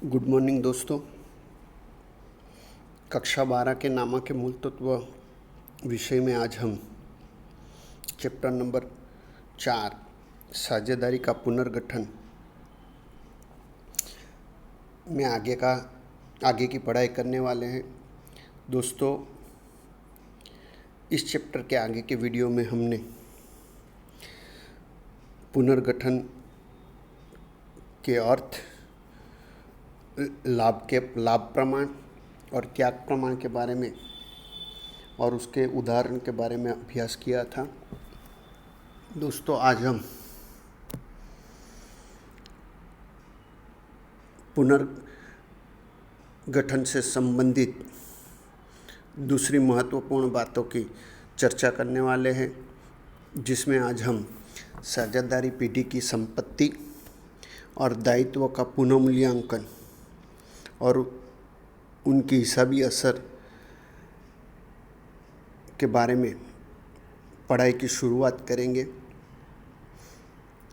Good morning दोस्तों। कक्षा 12 के नामा के मूल तत्व विषय में आज हम चैप्टर नंबर 4 साझेदारी का पुनर्गठन में आगे की पढ़ाई करने वाले हैं। दोस्तों, इस चैप्टर के आगे के वीडियो में हमने पुनर्गठन के अर्थ, लाभ प्रमाण और त्याग प्रमाण के बारे में और उसके उदाहरण के बारे में अभ्यास किया था। दोस्तों, आज हम पुनर्गठन से संबंधित दूसरी महत्वपूर्ण बातों की चर्चा करने वाले हैं, जिसमें आज हम साझेदारी पीढ़ी की संपत्ति और दायित्व का पुनर्मूल्यांकन और उनकी हिसाबी असर के बारे में पढ़ाई की शुरुआत करेंगे।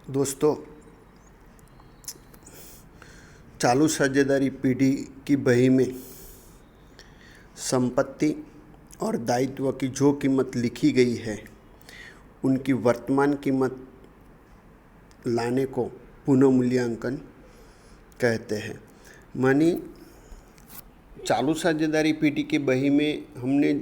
दोस्तों, चालू साझेदारी पीढ़ी की बही में संपत्ति और दायित्व की जो कीमत लिखी गई है, उनकी वर्तमान कीमत लाने को पुनर्मूल्यांकन कहते हैं। मानी चालू साझेदारी पीढ़ी की बही में हमने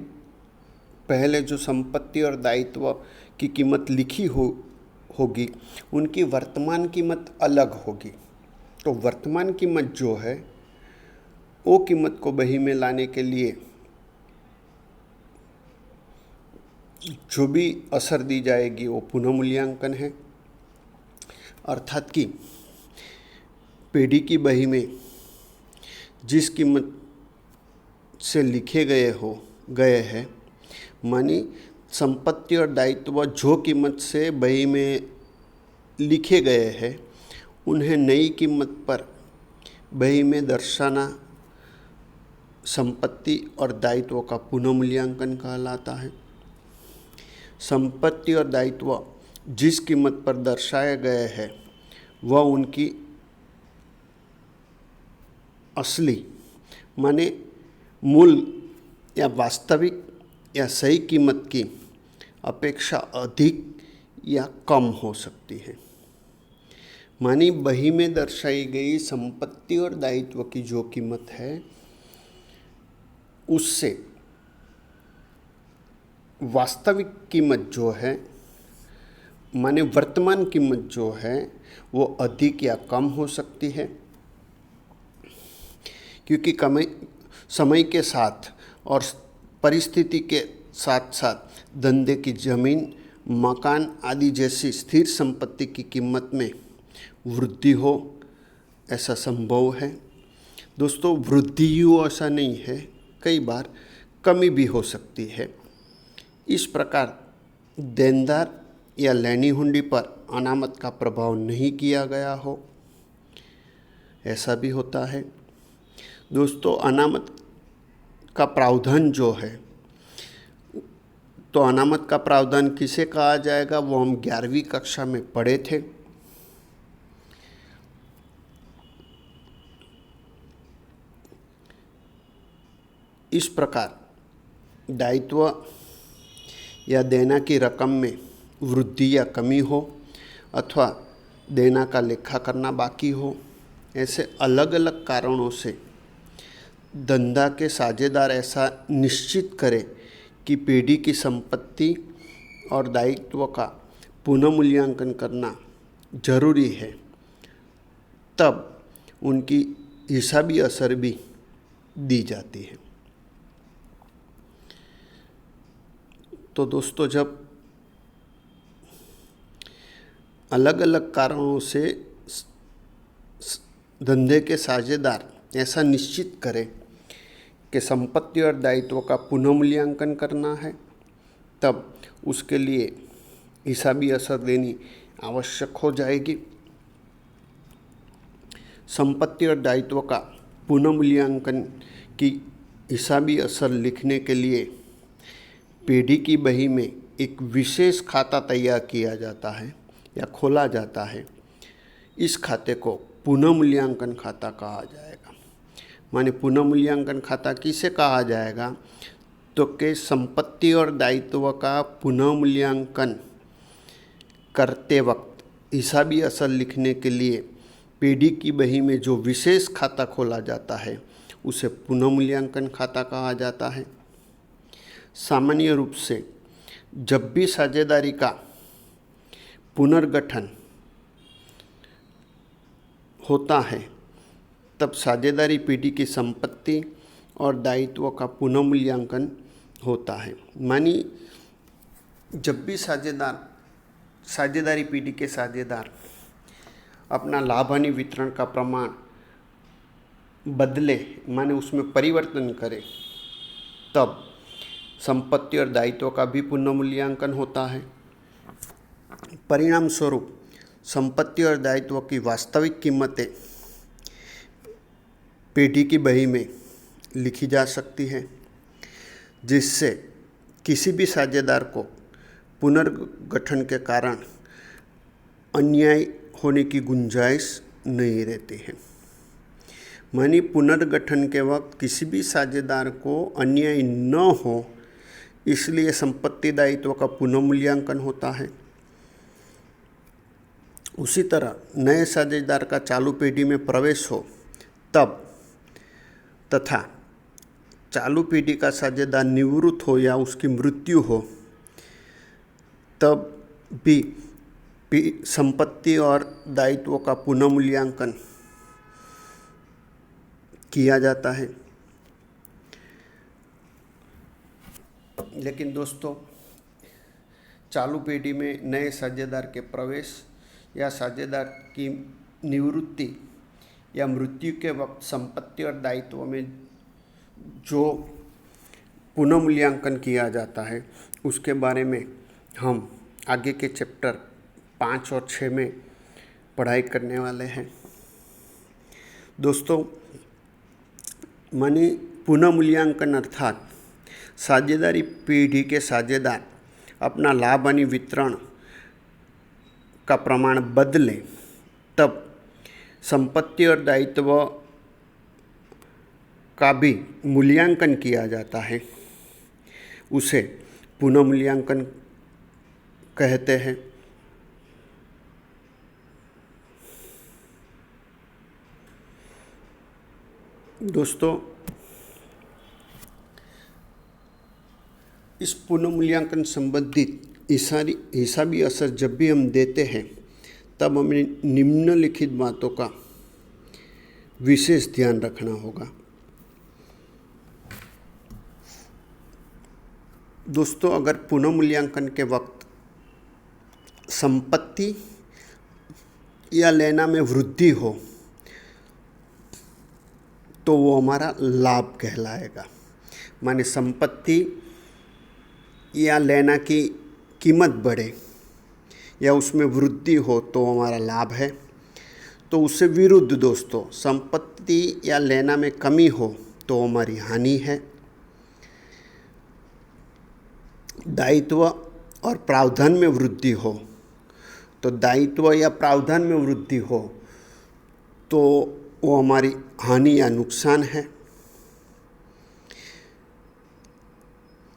पहले जो संपत्ति और दायित्व की कीमत लिखी होगी, उनकी वर्तमान कीमत अलग होगी। तो वर्तमान कीमत जो है, वो कीमत को बही में लाने के लिए जो भी असर दी जाएगी वो पुनर्मूल्यांकन है। अर्थात कि पीढ़ी की बही में जिस कीमत से लिखे गए हैं, मानी संपत्ति और दायित्व जो कीमत से बही में लिखे गए हैं, उन्हें नई कीमत पर बही में दर्शाना संपत्ति और दायित्व का पुनर्मूल्यांकन कहलाता है। संपत्ति और दायित्व जिस कीमत पर दर्शाए गए हैं, वह उनकी असली माने मूल या वास्तविक या सही कीमत की अपेक्षा अधिक या कम हो सकती है। मानी बही में दर्शाई गई संपत्ति और दायित्व की जो कीमत है, उससे वास्तविक कीमत जो है, माने वर्तमान कीमत जो है, वो अधिक या कम हो सकती है, क्योंकि समय के साथ और परिस्थिति के साथ साथ धंधे की ज़मीन, मकान आदि जैसी स्थिर संपत्ति की कीमत में वृद्धि हो, ऐसा संभव है। दोस्तों, वृद्धि ही हो ऐसा नहीं है, कई बार कमी भी हो सकती है। इस प्रकार देनदार या लेनी हुंडी पर अनामत का प्रभाव नहीं किया गया हो, ऐसा भी होता है। दोस्तों, अनामत का प्रावधान जो है, तो अनामत का प्रावधान किसे कहा जाएगा, वो हम 11वीं कक्षा में पढ़े थे। इस प्रकार दायित्व या देना की रकम में वृद्धि या कमी हो, अथवा देना का लेखा करना बाकी हो, ऐसे अलग अलग कारणों से धंधा के साझेदार ऐसा निश्चित करें कि पीढ़ी की संपत्ति और दायित्व का पुनर्मूल्यांकन करना जरूरी है, तब उनकी हिसाबी असर भी दी जाती है। तो दोस्तों, जब अलग अलग कारणों से धंधे के साझेदार ऐसा निश्चित करें कि संपत्ति और दायित्व का पुनर्मूल्यांकन करना है, तब उसके लिए हिसाबी असर देनी आवश्यक हो जाएगी। संपत्ति और दायित्व का पुनर्मूल्यांकन की हिसाबी असर लिखने के लिए पीढ़ी की बही में एक विशेष खाता तैयार किया जाता है या खोला जाता है। इस खाते को पुनर्मूल्यांकन खाता कहा जाएगा। माने पुनः मूल्यांकन खाता किसे कहा जाएगा, तो कि संपत्ति और दायित्व का पुनः मूल्यांकन करते वक्त हिसाबी असल लिखने के लिए पीढ़ी की बही में जो विशेष खाता खोला जाता है उसे पुनः मूल्यांकन खाता कहा जाता है। सामान्य रूप से जब भी साझेदारी का पुनर्गठन होता है तब साझेदारी पीढ़ी की संपत्ति और दायित्व का पुनः मूल्यांकन होता है। मानी जब भी साझेदारी पीढ़ी के साझेदार अपना लाभ हानि वितरण का प्रमाण बदले, माने उसमें परिवर्तन करें, तब संपत्ति और दायित्व का भी पुनः मूल्यांकन होता है। परिणाम स्वरूप संपत्ति और दायित्व की वास्तविक कीमतें पीढ़ी की बही में लिखी जा सकती है, जिससे किसी भी साझेदार को पुनर्गठन के कारण अन्याय होने की गुंजाइश नहीं रहती है। मानी पुनर्गठन के वक्त किसी भी साझेदार को अन्याय न हो, इसलिए संपत्ति दायित्व का पुनः मूल्यांकन होता है। उसी तरह नए साझेदार का चालू पीढ़ी में प्रवेश हो तब, तथा चालू पीढ़ी का साझेदार निवृत्त हो या उसकी मृत्यु हो, तब भी संपत्ति और दायित्व का पुनः मूल्यांकन किया जाता है। लेकिन दोस्तों, चालू पीढ़ी में नए साझेदार के प्रवेश या साझेदार की निवृत्ति या मृत्यु के वक्त संपत्ति और दायित्व में जो पुनः मूल्यांकन किया जाता है उसके बारे में हम आगे के चैप्टर 5 और 6 में पढ़ाई करने वाले हैं। दोस्तों, माने पुनः मूल्यांकन अर्थात साझेदारी पीढ़ी के साझेदार अपना लाभ हानि वितरण का प्रमाण बदले तब संपत्ति और दायित्व का भी मूल्यांकन किया जाता है, उसे पुनः मूल्यांकन कहते हैं। दोस्तों, इस पुनः मूल्यांकन संबंधित हिसाबी असर जब भी हम देते हैं तब हमें निम्नलिखित बातों का विशेष ध्यान रखना होगा। दोस्तों, अगर पुनः मूल्यांकन के वक्त संपत्ति या लेना में वृद्धि हो तो वो हमारा लाभ कहलाएगा। माने संपत्ति या लेना की कीमत बढ़े या उसमें वृद्धि हो तो हमारा लाभ है। तो उससे विरुद्ध दोस्तों, संपत्ति या लेना में कमी हो तो हमारी हानि है। दायित्व और प्रावधान में वृद्धि हो तो दायित्व या प्रावधान में वृद्धि हो तो वो हमारी हानि या नुकसान है।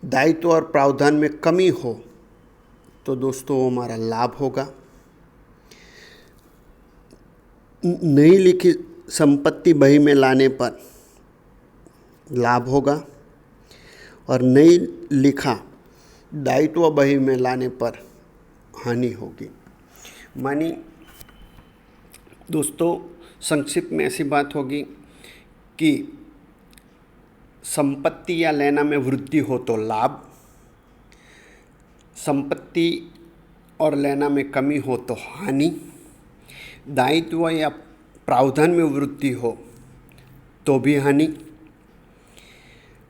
दायित्व और प्रावधान में कमी हो तो दोस्तों वो हमारा लाभ होगा। नहीं लिखी संपत्ति बही में लाने पर लाभ होगा और नहीं लिखा दायित्व बही में लाने पर हानि होगी। मानी दोस्तों, संक्षिप्त में ऐसी बात होगी कि संपत्ति या लेना में वृद्धि हो तो लाभ, संपत्ति और लेना में कमी हो तो हानि, दायित्व या प्रावधान में वृद्धि हो तो भी हानि,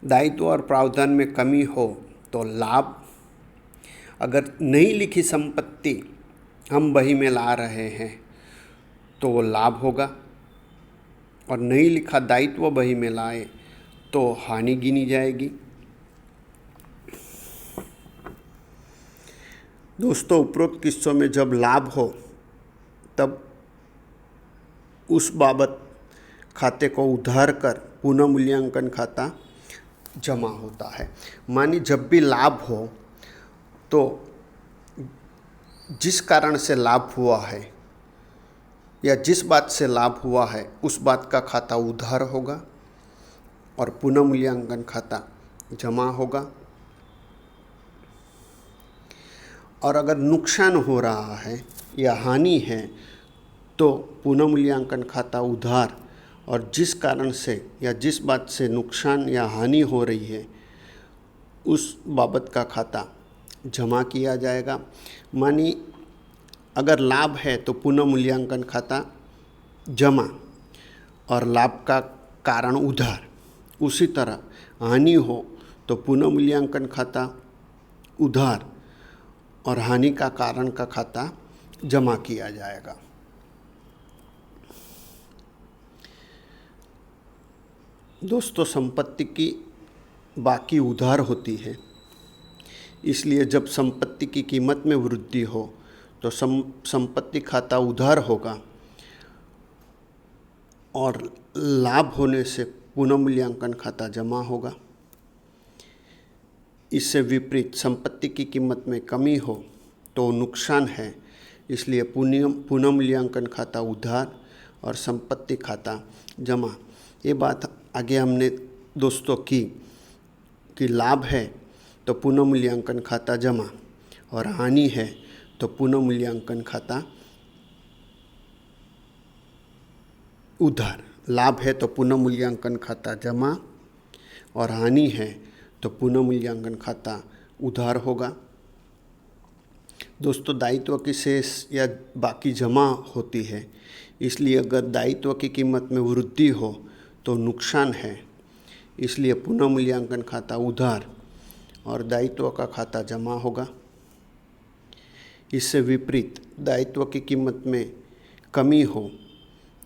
दायित्व और प्रावधान में कमी हो तो लाभ। अगर नहीं लिखी संपत्ति हम बही में ला रहे हैं तो वो लाभ होगा और नहीं लिखा दायित्व बही में लाए तो हानि गिनी जाएगी। दोस्तों, उपरोक्त किस्सों में जब लाभ हो तब उस बाबत खाते को उधार कर पुनः मूल्यांकन खाता जमा होता है। मानी जब भी लाभ हो तो जिस कारण से लाभ हुआ है या जिस बात से लाभ हुआ है उस बात का खाता उधार होगा और पुनः मूल्यांकन खाता जमा होगा। और अगर नुकसान हो रहा है या हानि है तो पुनः मूल्यांकन खाता उधार, और जिस कारण से या जिस बात से नुकसान या हानि हो रही है उस बाबत का खाता जमा किया जाएगा। मानी अगर लाभ है तो पुनः मूल्यांकन खाता जमा और लाभ का कारण उधार। उसी तरह हानि हो तो पुनः मूल्यांकन खाता उधार और हानि का कारण का खाता जमा किया जाएगा। दोस्तों, संपत्ति की बाकी उधार होती है, इसलिए जब संपत्ति की कीमत में वृद्धि हो तो संपत्ति खाता उधार होगा और लाभ होने से पुनः मूल्यांकन खाता जमा होगा। इससे विपरीत संपत्ति की कीमत में कमी हो तो नुकसान है, इसलिए पुनः मूल्यांकन खाता उधार और संपत्ति खाता जमा। ये बात आगे हमने दोस्तों की कि लाभ है तो पुनः मूल्यांकन खाता जमा और हानि है तो पुनः मूल्यांकन खाता उधार। लाभ है तो पुनः मूल्यांकन खाता जमा और हानि है तो पुनः मूल्यांकन खाता उधार होगा। दोस्तों, दायित्व की शेष या बाकी जमा होती है, इसलिए अगर दायित्व की कीमत में वृद्धि हो तो नुकसान है, इसलिए पुनः मूल्यांकन खाता उधार और दायित्व का खाता जमा होगा। इससे विपरीत दायित्व की कीमत में कमी हो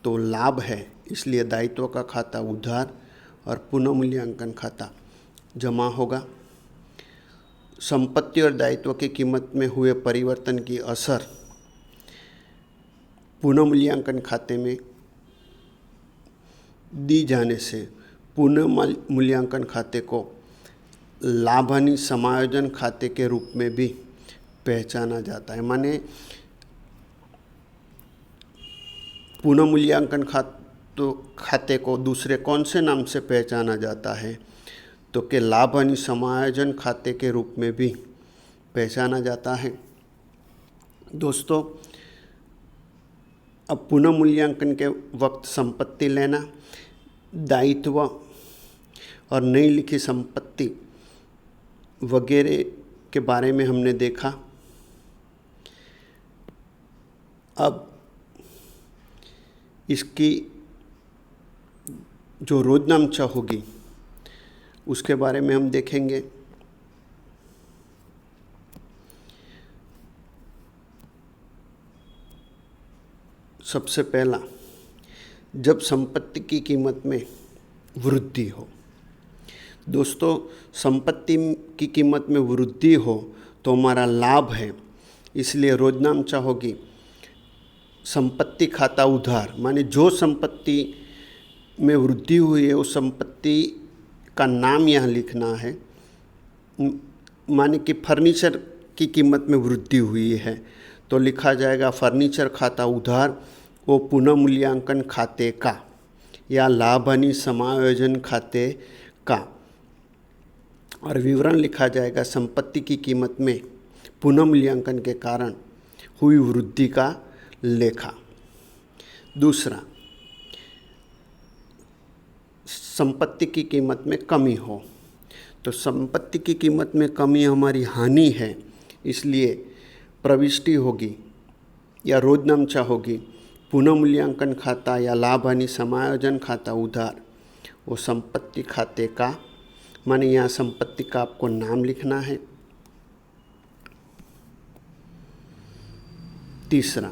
तो लाभ है, इसलिए दायित्व का खाता उधार और पुनः मूल्यांकन खाता जमा होगा। संपत्ति और दायित्व की कीमत में हुए परिवर्तन की असर पुनः मूल्यांकन खाते में दी जाने से पुनः मूल्यांकन खाते को लाभ हानि समायोजन खाते के रूप में भी पहचाना जाता है। माने पुनः मूल्यांकन खाते को दूसरे कौन से नाम से पहचाना जाता है तो कि लाभ हानि समायोजन खाते के रूप में भी पहचाना जाता है। दोस्तों, अब पुनः मूल्यांकन के वक्त संपत्ति लेना, दायित्व और नई लिखी संपत्ति वगैरह के बारे में हमने देखा। अब इसकी जो रोजनामचा होगी उसके बारे में हम देखेंगे। सबसे पहला, जब संपत्ति की कीमत में वृद्धि हो। दोस्तों, संपत्ति की कीमत में वृद्धि हो तो हमारा लाभ है, इसलिए रोजनामचा होगी संपत्ति खाता उधार। माने जो संपत्ति में वृद्धि हुई है उस संपत्ति का नाम यहाँ लिखना है। माने कि फर्नीचर की कीमत में वृद्धि हुई है तो लिखा जाएगा फर्नीचर खाता उधार वो पुनः मूल्यांकन खाते का या लाभ हानि समायोजन खाते का, और विवरण लिखा जाएगा संपत्ति की कीमत में पुनः मूल्यांकन के कारण हुई वृद्धि का लेखा। दूसरा, संपत्ति की कीमत में कमी हो तो संपत्ति की कीमत में कमी हमारी हानि है, इसलिए प्रविष्टि होगी या रोजनामचा होगी पुनः मूल्यांकन खाता या लाभ हानि समायोजन खाता उधार वो संपत्ति खाते का। माने यहाँ संपत्ति का आपको नाम लिखना है। तीसरा,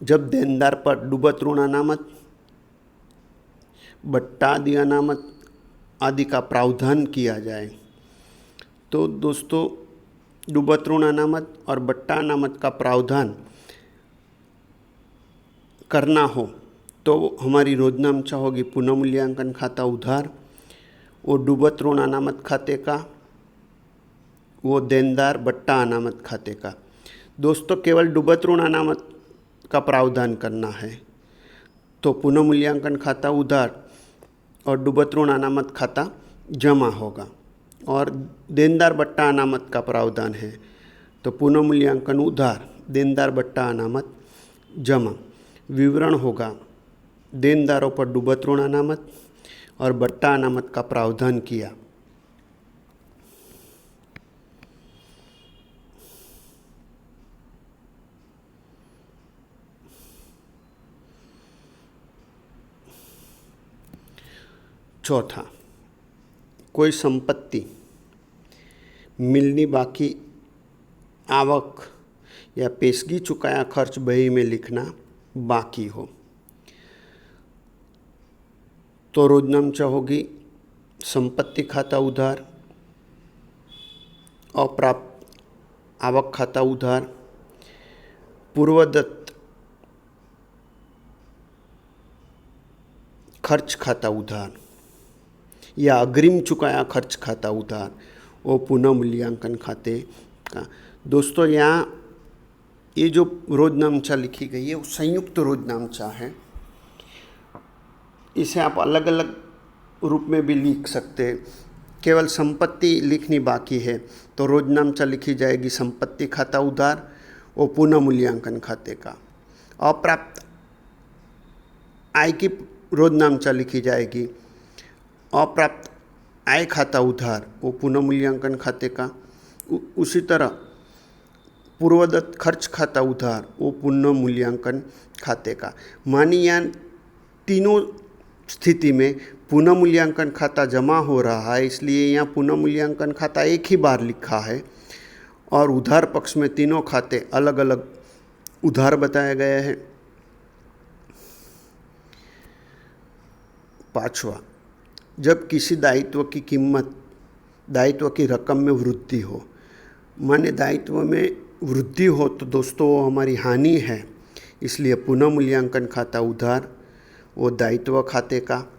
जब देनदार पर डूबत ऋण अनामत, बट्टा आदि अनामत आदि का प्रावधान किया जाए तो दोस्तों डूबत ऋण अनामत और बट्टा अनामत का प्रावधान करना हो तो हमारी रोजनामचा होगी पुनः मूल्यांकन खाता उधार, वो डूबत ऋण अनामत खाते का, वो देनदार बट्टा अनामत खाते का। दोस्तों केवल डूबत ऋण अनामत का प्रावधान करना है, तो पुनः मूल्यांकन खाता उधार और डूबत ऋण अनामत खाता जमा होगा। और देनदार बट्टा अनामत का प्रावधान है, तो पुनः मूल्यांकन उधार, देनदार बट्टा अनामत जमा। विवरण होगा देनदारों पर डूबत ऋण अनामत और बट्टा अनामत का प्रावधान किया। चौथा, कोई संपत्ति मिलनी बाकी आवक या पेशगी चुकाया खर्च बही में लिखना बाकी हो, तो रोजनामचा होगी संपत्ति खाता उधार, अप्राप्त आवक खाता उधार, पूर्वदत्त खर्च खाता उधार या अग्रिम चुकाया खर्च खाता उधार, वो पुनः मूल्यांकन खाते का। दोस्तों यहाँ ये जो रोजनामचा लिखी गई है वो संयुक्त रोजनामचा है। इसे आप अलग अलग रूप में भी लिख सकते हैं। केवल संपत्ति लिखनी बाकी है तो रोजनामचा लिखी जाएगी संपत्ति खाता उधार, वो पुनः मूल्यांकन खाते का। अप्राप्त आय की रोजनामचा लिखी जाएगी अप्राप्त आय खाता उधार, वो पुनः मूल्यांकन खाते का। उसी तरह पूर्वदत्त खर्च खाता उधार, वो पुनः मूल्यांकन खाते का। मानी यहाँ तीनों स्थिति में पुनः मूल्यांकन खाता जमा हो रहा है, इसलिए यहाँ पुनः मूल्यांकन खाता एक ही बार लिखा है और उधार पक्ष में तीनों खाते अलग अलग उधार बताए गए हैं। पांचवा, जब किसी दायित्व की कीमत दायित्व की रकम में वृद्धि हो, माने दायित्व में वृद्धि हो तो दोस्तों वो हमारी हानि है, इसलिए पुनः मूल्यांकन खाता उधार, वो दायित्व खाते का।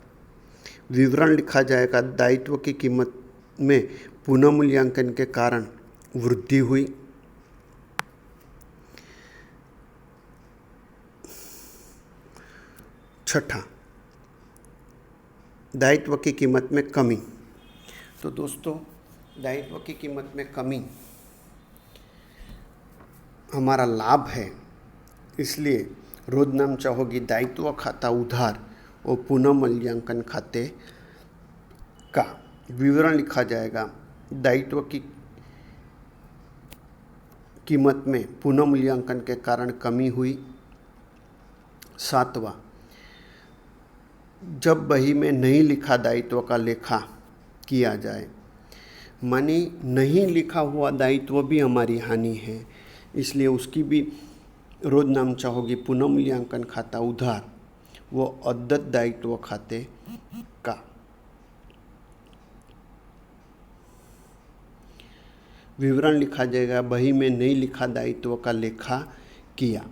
विवरण लिखा जाएगा दायित्व की कीमत में पुनः मूल्यांकन के कारण वृद्धि हुई। छठा, दायित्व की कीमत में कमी। तो दोस्तों दायित्व की कीमत में कमी हमारा लाभ है, इसलिए रोजनामचा होगी दायित्व खाता उधार और पुनः मूल्यांकन खाते का। विवरण लिखा जाएगा दायित्व की कीमत में पुनः मूल्यांकन के कारण कमी हुई। सातवां, जब बही में नहीं लिखा दायित्व का लेखा किया जाए, मानी नहीं लिखा हुआ दायित्व भी हमारी हानि है, इसलिए उसकी भी रोजनामचा होगी पुनः मूल्यांकन खाता उधार, वो अद्यत दायित्व खाते का। विवरण लिखा जाएगा बही में नहीं लिखा दायित्व का लेखा किया।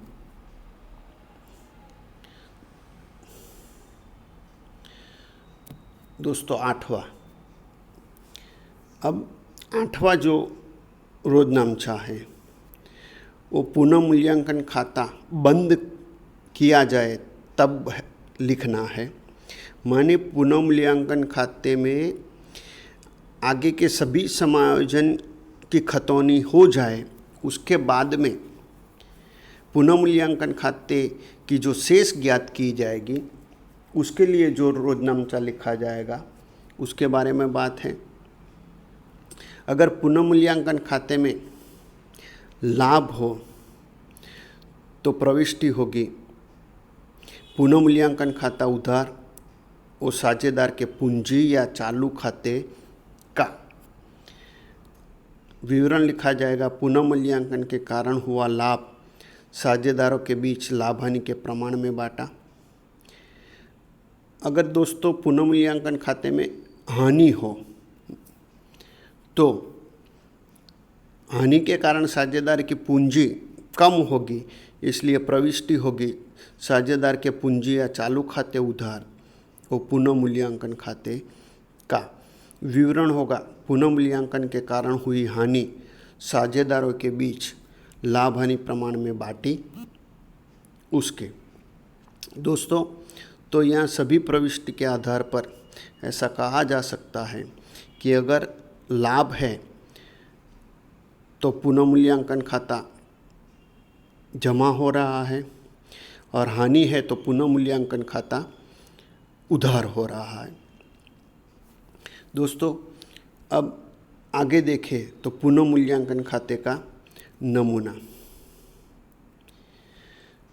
दोस्तों आठवां जो रोजनामचा है वो पुनः मूल्यांकन खाता बंद किया जाए तब लिखना है। माने पुनः मूल्यांकन खाते में आगे के सभी समायोजन की खतौनी हो जाए, उसके बाद में पुनः मूल्यांकन खाते की जो शेष ज्ञात की जाएगी उसके लिए जो रोजनामचा लिखा जाएगा उसके बारे में बात है। अगर पुनः मूल्यांकन खाते में लाभ हो तो प्रविष्टि होगी पुनः मूल्यांकन खाता उधार, वो साझेदार के पूंजी या चालू खाते का। विवरण लिखा जाएगा पुनः मूल्यांकन के कारण हुआ लाभ साझेदारों के बीच लाभ हानि के प्रमाण में बांटा। अगर दोस्तों पुनः मूल्यांकन खाते में हानि हो तो हानि के कारण साझेदार की पूंजी कम होगी, इसलिए प्रविष्टि होगी साझेदार के पूंजी या चालू खाते उधार वो पुनः मूल्यांकन खाते का विवरण होगा। पुनः मूल्यांकन के कारण हुई हानि साझेदारों के बीच लाभ हानि प्रमाण में बांटी उसके। दोस्तों, तो यहाँ सभी प्रविष्टि के आधार पर ऐसा कहा जा सकता है कि अगर लाभ है तो पुनः मूल्यांकन खाता जमा हो रहा है और हानि है तो पुनः मूल्यांकन खाता उधार हो रहा है। दोस्तों, अब आगे देखें तो पुनः मूल्यांकन खाते का नमूना।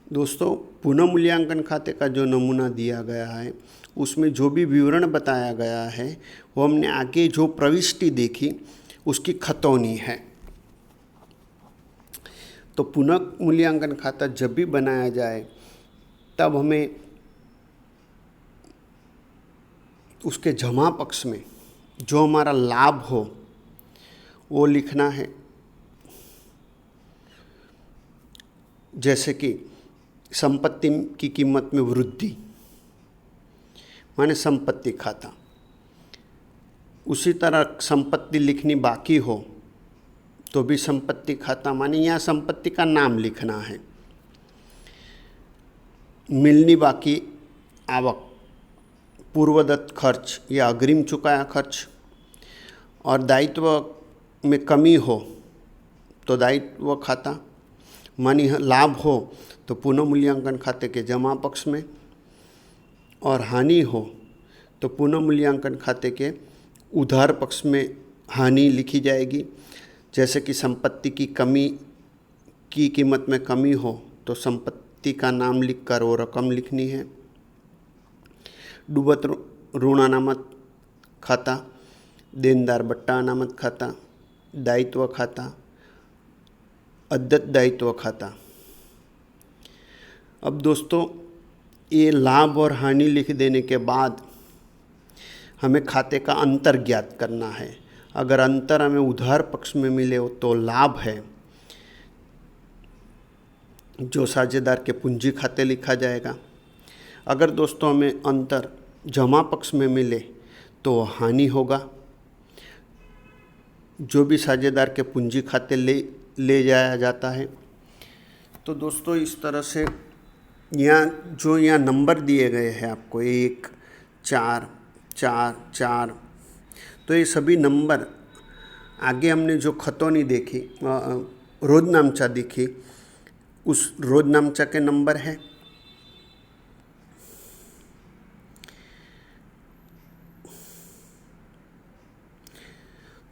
दोस्तों, पुनः मूल्यांकन खाते का जो नमूना दिया गया है उसमें जो भी विवरण बताया गया है वो हमने आगे जो प्रविष्टि देखी उसकी खतौनी है। तो पुनः मूल्यांकन खाता जब भी बनाया जाए तब हमें उसके जमा पक्ष में जो हमारा लाभ हो वो लिखना है। जैसे कि संपत्ति की कीमत में वृद्धि माने संपत्ति खाता। उसी तरह संपत्ति लिखनी बाकी हो तो भी संपत्ति खाता माने यहाँ संपत्ति का नाम लिखना है। मिलनी बाकी आवक, पूर्वदत्त खर्च या अग्रिम चुकाया खर्च, और दायित्व में कमी हो तो दायित्व खाता मानी लाभ हो तो पुनः मूल्यांकन खाते के जमा पक्ष में, और हानि हो तो पुनः मूल्यांकन खाते के उधार पक्ष में हानि लिखी जाएगी। जैसे कि संपत्ति की कमी की कीमत में कमी हो तो संपत्ति का नाम लिखकर वो रकम लिखनी है। डूबत ऋण अनामत खाता, देनदार बट्टा अनामत खाता, दायित्व खाता, अद्यत दायित्व खाता। अब दोस्तों, ये लाभ और हानि लिख देने के बाद हमें खाते का अंतर ज्ञात करना है। अगर अंतर हमें उधार पक्ष में मिले तो लाभ है जो साझेदार के पूंजी खाते लिखा जाएगा। अगर दोस्तों हमें अंतर जमा पक्ष में मिले तो हानि होगा जो भी साझेदार के पूंजी खाते ले जाया जाता है। तो दोस्तों, इस तरह से यहाँ नंबर दिए गए हैं आपको 1, 4, 4, 4, तो ये सभी नंबर आगे हमने जो खतौनी देखी रोजनामचा देखी उस रोजनामचा के नंबर है।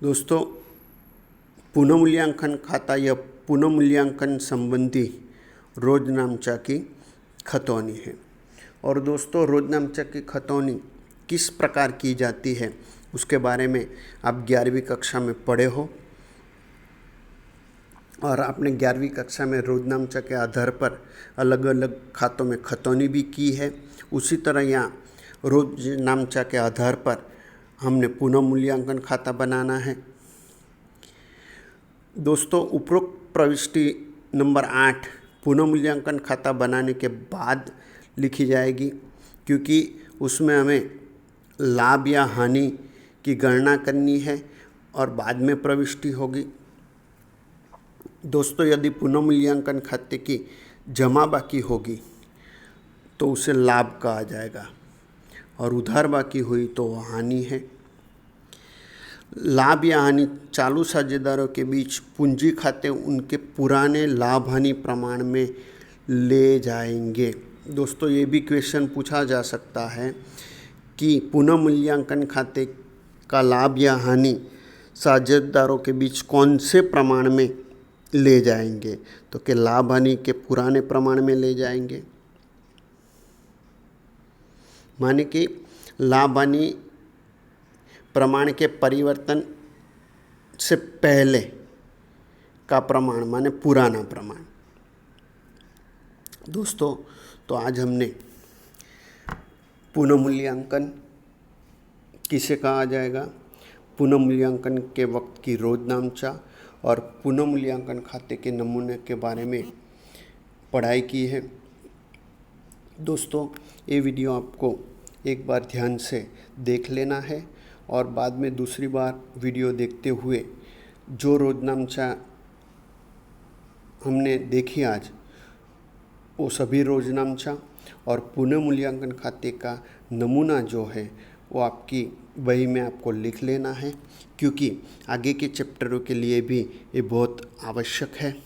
दोस्तों, पुनः मूल्यांकन खाता या पुनः मूल्यांकन संबंधी रोजनामचा की खतौनी है। और दोस्तों, रोजनामचा की खतौनी किस प्रकार की जाती है उसके बारे में आप 11वीं कक्षा में पढ़े हो और आपने 11वीं कक्षा में रोजनामचा के आधार पर अलग अलग खातों में खतौनी भी की है। उसी तरह यहाँ रोजनामचा के आधार पर हमने पुनः मूल्यांकन खाता बनाना है। दोस्तों, उपरोक्त प्रविष्टि नंबर 8 पुनः मूल्यांकन खाता बनाने के बाद लिखी जाएगी, क्योंकि उसमें हमें लाभ या हानि की गणना करनी है और बाद में प्रविष्टि होगी। दोस्तों, यदि पुनः मूल्यांकन खाते की जमा बाकी होगी तो उसे लाभ कहा जाएगा और उधार बाकी हुई तो वह हानि है। लाभ या हानि चालू साझेदारों के बीच पूंजी खाते उनके पुराने लाभ हानि प्रमाण में ले जाएंगे। दोस्तों, ये भी क्वेश्चन पूछा जा सकता है कि पुनः मूल्यांकन खाते का लाभ या हानि साझेदारों के बीच कौन से प्रमाण में ले जाएंगे, तो कि लाभ हानि के पुराने प्रमाण में ले जाएंगे, माने कि लाभ हानि प्रमाण के परिवर्तन से पहले का प्रमाण माने पुराना प्रमाण। दोस्तों, तो आज हमने पुनः मूल्यांकन किसे कहा जाएगा, पुनः मूल्यांकन के वक्त की रोजनामचा और पुनः मूल्यांकन खाते के नमूने के बारे में पढ़ाई की है। दोस्तों, ये वीडियो आपको एक बार ध्यान से देख लेना है और बाद में दूसरी बार वीडियो देखते हुए जो रोजनामचा हमने देखी आज, वो सभी रोजनामचा और पुनः मूल्यांकन खाते का नमूना जो है वो आपकी बही में आपको लिख लेना है, क्योंकि आगे के चैप्टरों के लिए भी ये बहुत आवश्यक है।